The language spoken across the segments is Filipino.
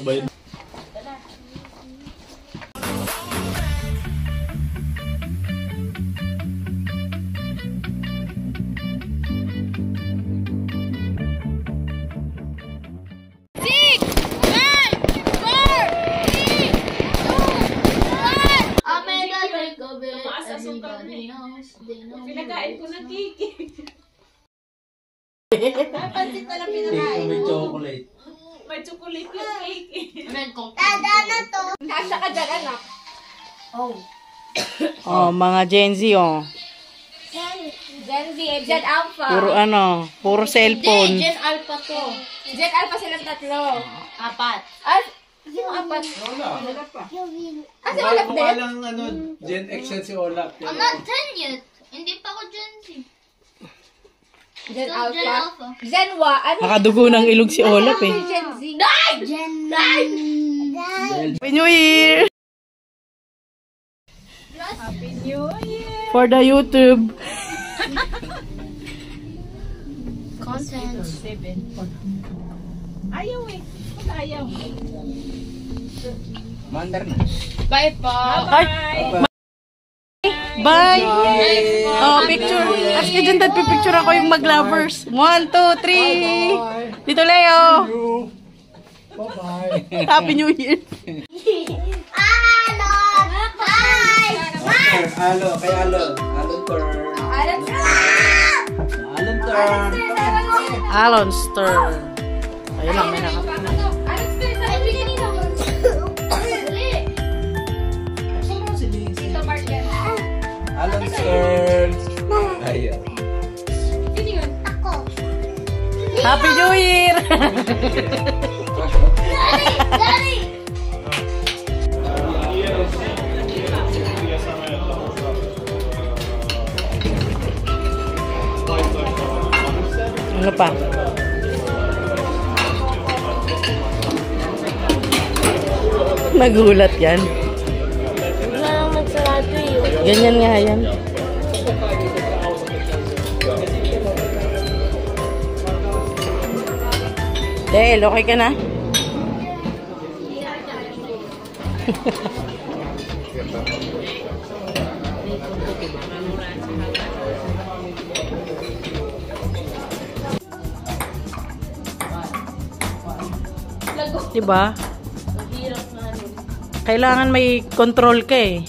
Sabay. Pinakain ko ng cake. Pansit na lang pinakain. May chocolate. May chocolate yung cake. Dada na to. Kasya ka dyan, anak. Oh, mga Gen Z, oh. Gen Z, Gen Alpha. Puro ano, puro cellphone. Gen Alpha to. Gen Alpha silang tatlo. Apat. Yung apat. Wala. Kasi Olaf din. Walang ano, Gen X yan si Olaf. I'm not 10 yet. Hindi pa ako Gen Z. Gen Gen Alpha. Alpha. Gen Y. Ano? Nakadugo ng ilog si Olaf, eh. Gen Z. Gen Happy New Year! Happy New Year. For the YouTube. Content. Ayaw eh. Ayaw. Mandar na. Bye po. Bye. Bye! Oh, picture. As ka dyan, picture ako yung mag-lovers. 1, 2, 3. Dito, Leo. Bye-bye. Happy New Year. Alo, kay Alon. Alon turn. Alon turn. Alon's turn. Ayun lang, may nakapit na. Alon turn. Ayaw. Happy New Year! Ano pa? Nagulat yan. Ganyan nga yan. Del, okay ka na? Diba? Kailangan may control ka eh.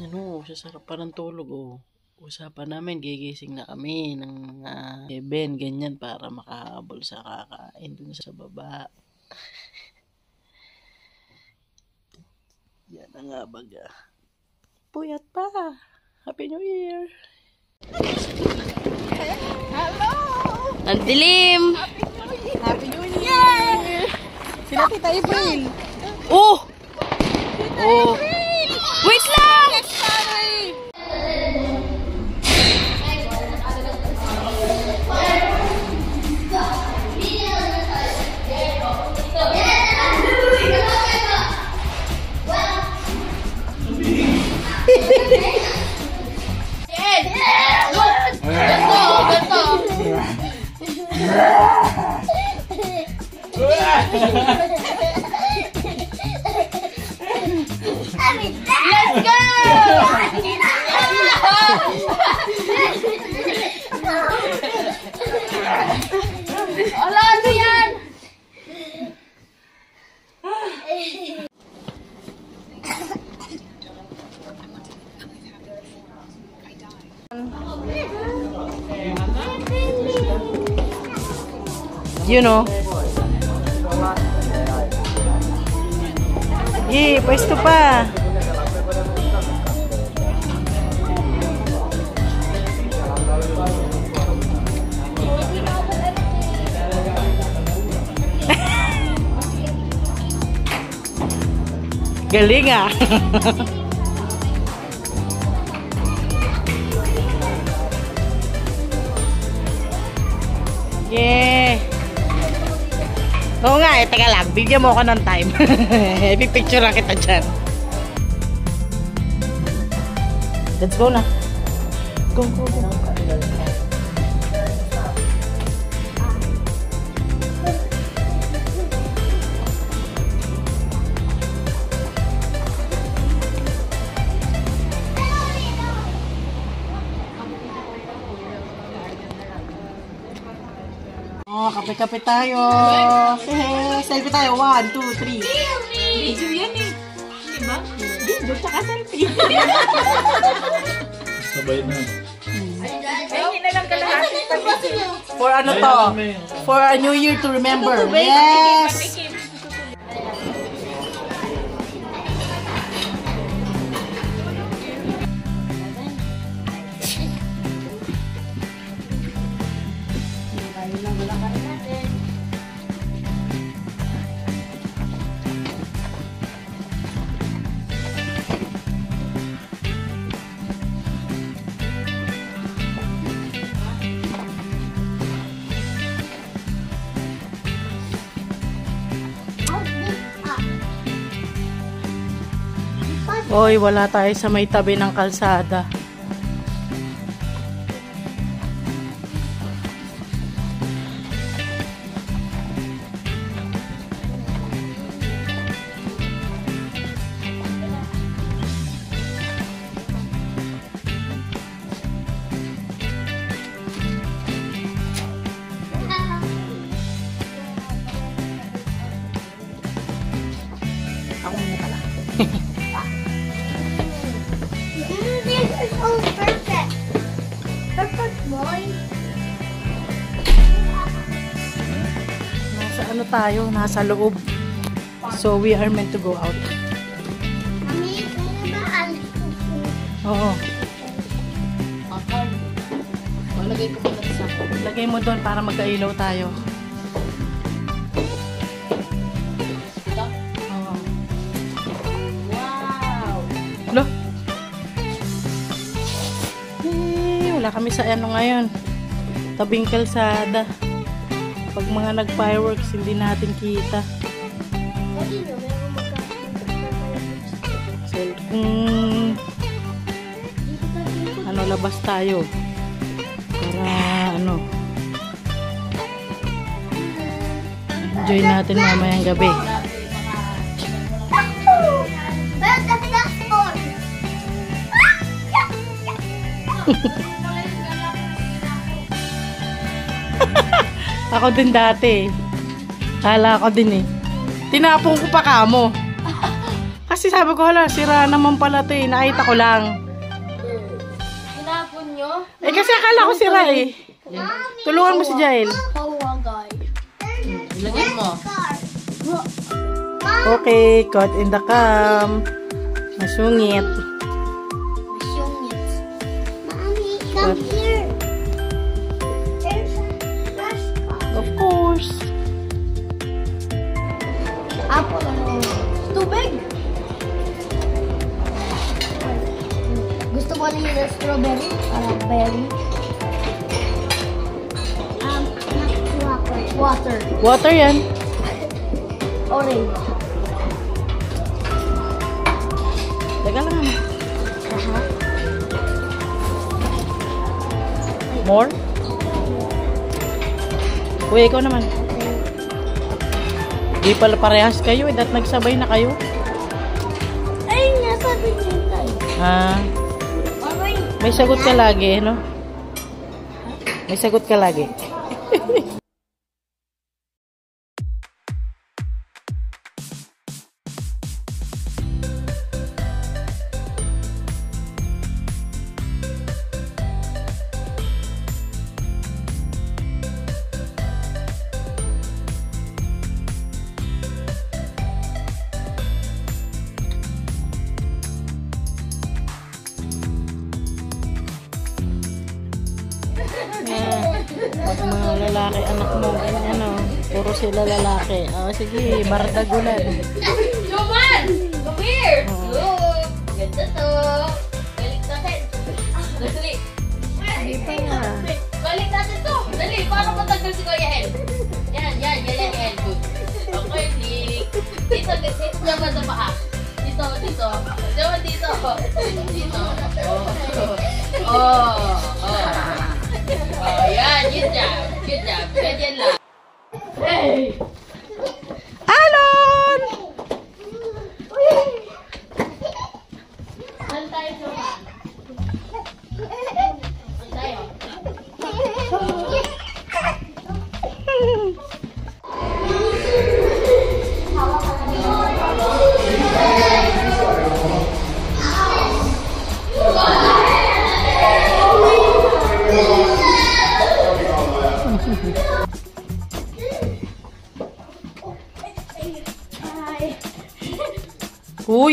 Ano, sasarap pa ng tulog oh. Usapan namin, gigising na kami ng 7, ganyan, para makahabol sa kakain dun sa baba. Yan na nga baga. Puyat pa. Happy New Year. Hello. Ang dilim. Happy New Year. Sila Tita April. Oh! Oh! Wait lang! Sorry. Let's go! Ala, ano yan? You know. Yee, pwesto pa. Galing ah. Yeah. Oo nga eh, teka lang. Bigyan mo ako ng time. Ipipicture lang kita dyan. Let's go na. Go, go, go. kape-kape tayo. Selfie tayo. 1, 2, 3. Video yan eh. Diba? Video tsaka selfie. Sabay na. Ay, na lang kalahati. For ano to? For a new year to remember. Yes! Oy, wala tayo sa may tabi ng kalsada. Ako muna pala. This is all perfect. Perfect, boy. Nasa ano tayo? Nasa loob. So, we are meant to go out. Mami, ano ba ang Oo. Malagay ko pala sa Lagay mo doon para magkailaw tayo. Oo. Wow! Lo? Wala kami sa ano ngayon. Tabing kalsada. Pag mga nag-fireworks, hindi natin kita. Pwede nyo, meron So, ano, labas tayo. Para, ano, enjoy natin mamayang gabi. But the last one. Ako din dati. Kala ko din eh. Tinapong ko pa kamo. Kasi sabi ko, hala, sira naman pala ito eh. Nakita ko lang. Tinapon nyo? Eh kasi akala ko sira eh. Tulungan mo si Jael. Pawagay. Ilagay mo. Okay, caught in the cam. Masungit. Mommy, come here. There's a trash can. Of course. Apple. Tubig. Gusto mo rin yung strawberry? Parang berry. Water. Water yan. Orange. Teka lang ano. More? Uy, ikaw naman. Di pala parehas kayo eh. Dapat nagsabay na kayo. Ay, nasabi niyo tayo. Ah, Orange. may sagot ka lagi, no? May sagot ka lagi. Pag mga lalaki, anak mo, ganyan, ano, puro sila lalaki. Oh, sige, bardagulan. Joman! Come here! Look! Ganda to! Balik natin! Dali! Hindi pa nga. Balik natin to! Dali! Paano matagal si Kuya Hel? Yan! Good. Okay, Nick. Dito naman sa paa. Dito. Dito. Oh, yan. Good job. Ganyan lang. Hey! Alon! Saan tayo, Joman? Saan tayo?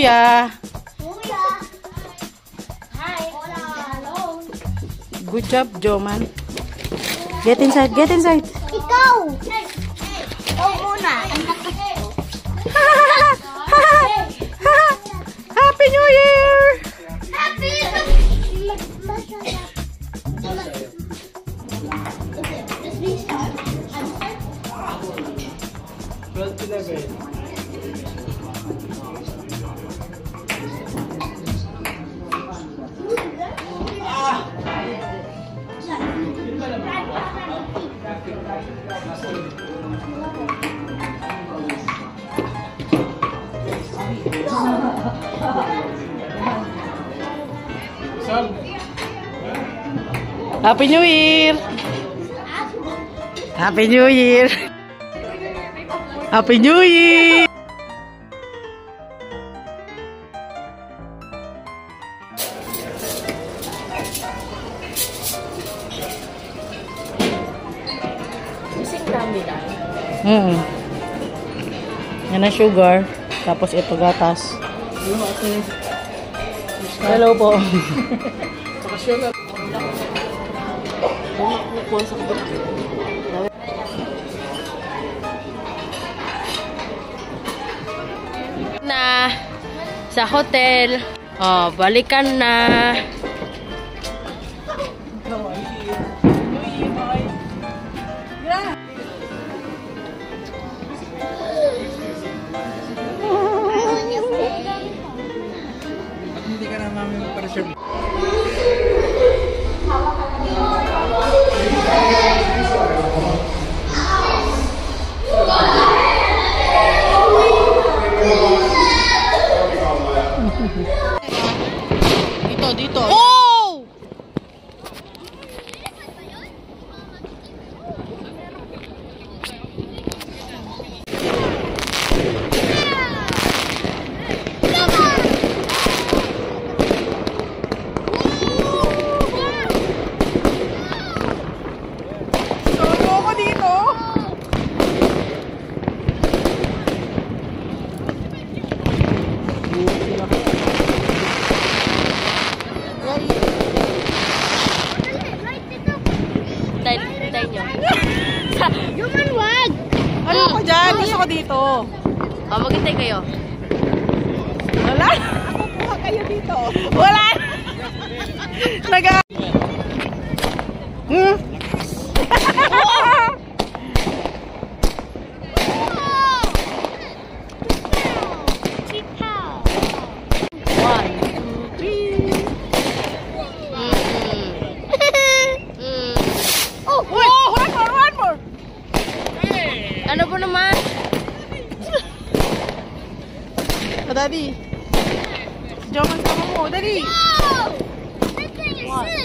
Kuya. Hi. Hello. Good job, Joman. Get inside, get inside. Ikaw! Ikaw muna. Happy New Year! Happy! Happy New Year! Happy New Year! Happy New Year! Isang dami lang. Yan ang sugar. Tapos ito gatas. Hello po. Na sa hotel. Oh, balikan na. Hindi ka na namin para-share. Dito. Oh! Solo ako dito. Tay nyo. Yuman, wag! Ano ko dyan? Gusto ko dito. Oh, maghintay kayo. Wala. Kukuha kayo dito. Wala. Naga. One more. Ano po naman? Daddy. Joman ka mo. Daddy. This thing is sick!